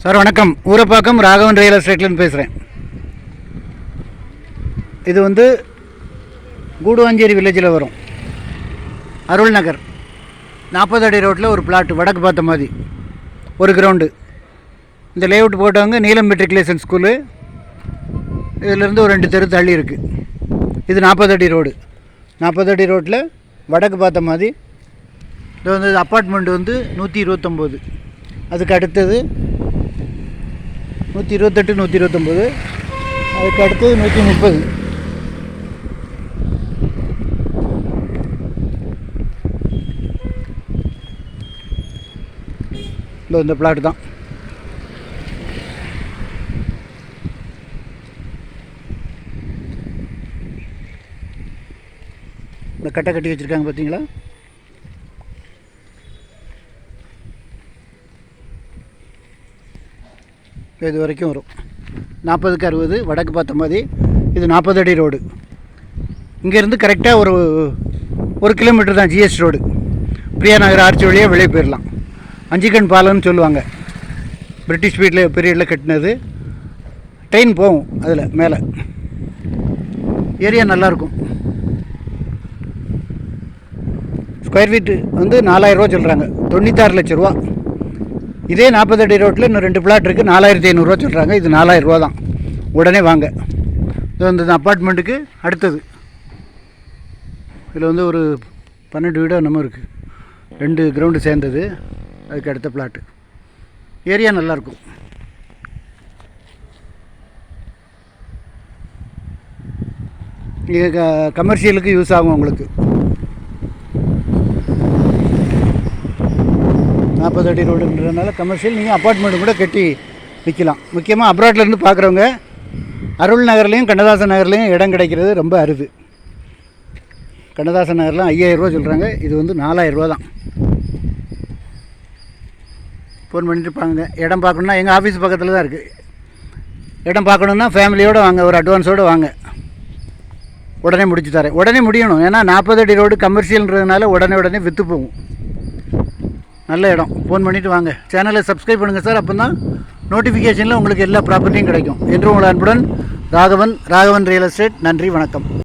Sir வணக்கம். Urapakkam Raghavan real எஸ்டேட்லேருந்து பேசுகிறேன். இது வந்து கூடுவாஞ்சேரி வில்லேஜில் வரும். அருள் நகர் 40 அடி ரோட்டில் ஒரு பிளாட், வடக்கு பார்த்த மாதிரி ஒரு கிரவுண்டு. இந்த லேஅவுட் போட்டவங்க நீலம் மெட்ரிகுலேஷன் ஸ்கூலு. இதிலேருந்து ஒரு 2 தெரு தள்ளி இருக்குது. இது 40 அடி ரோடு. 40 அடி ரோட்டில் வடக்கு பார்த்த மாதிரி. இது வந்து அப்பார்ட்மெண்ட் வந்து 129. அதுக்கு அடுத்தது 128, 129. அதுக்கு அடுத்தது 130. இந்த பிளாட் தான். இந்த கட்டை கட்டி வச்சுருக்காங்க பார்த்தீங்களா? இது வரைக்கும் வரும். 40க்கு 60 வடக்கு பார்த்த மாதிரி. இது 40 அடி ரோடு. இங்கேருந்து கரெக்டாக ஒரு கிலோமீட்டர் தான் ஜிஎஸ் ரோடு. பிரியா நகர் ஆர்ச்சி வழியாக வெளியே போயிடலாம். 5 கண் பாலம்னு சொல்லுவாங்க. பிரிட்டிஷ் பீரியடில் கட்டினது. ட்ரெயின் போகும் அதில் மேலே. ஏரியா நல்லாயிருக்கும். ஸ்கொயர் ஃபீட்டு வந்து 4000 ரூபா சொல்கிறாங்க. 96 லட்ச ரூபா. இதே 40 அடி ரோட்டில் இன்னும் 2 பிளாட் இருக்குது. 4500 சொல்கிறாங்க. இது 4000 ரூபா தான். உடனே வாங்க. இது வந்து இந்த அப்பார்ட்மெண்ட்டுக்கு அடுத்தது. இதில் வந்து ஒரு 12 வீடு என்னமோ இருக்குது. 2 கிரவுண்டு சேர்ந்தது. அதுக்கு அடுத்த பிளாட்டு. ஏரியா நல்லாயிருக்கும். இது கமர்ஷியலுக்கு யூஸ் ஆகும் உங்களுக்கு. 40 அடி ரோடுன்றதுனால கமர்ஷியல். நீங்கள் அப்பார்ட்மெண்ட்டு கூட கட்டி விற்கலாம். முக்கியமாக அப்ராட்லேருந்து பார்க்குறவங்க அருள் நகர்லேயும் கண்ணதாசன் நகர்லேயும் இடம் கிடைக்கிறது ரொம்ப அரிது. கண்ணதாசன் நகர்லாம் 5000 ரூபா சொல்கிறாங்க. இது வந்து 4000 ரூபா தான். ஃபோன் பண்ணிட்டு பாருங்க. இடம் பார்க்கணுன்னா எங்கள் ஆஃபீஸ் பக்கத்தில் தான் இருக்குது. இடம் பார்க்கணுன்னா ஃபேமிலியோடு வாங்க. ஒரு அட்வான்ஸோடு வாங்க. உடனே முடிச்சு தரேன். உடனே முடியணும். ஏன்னா 40 அடி ரோடு கமர்ஷியல்ன்றதுனால உடனே விற்று போகும். நல்ல இடம். ஃபோன் பண்ணிவிட்டு வாங்க. சேனலை சப்ஸ்கிரைப் பண்ணுங்கள் சார். அப்போ தான் நோட்டிஃபிகேஷனில் உங்களுக்கு எல்லா ப்ராப்பர்ட்டியும் கிடைக்கும். என்று உங்கள் அன்புடன் ராகவன் ரியல் எஸ்டேட். நன்றி, வணக்கம்.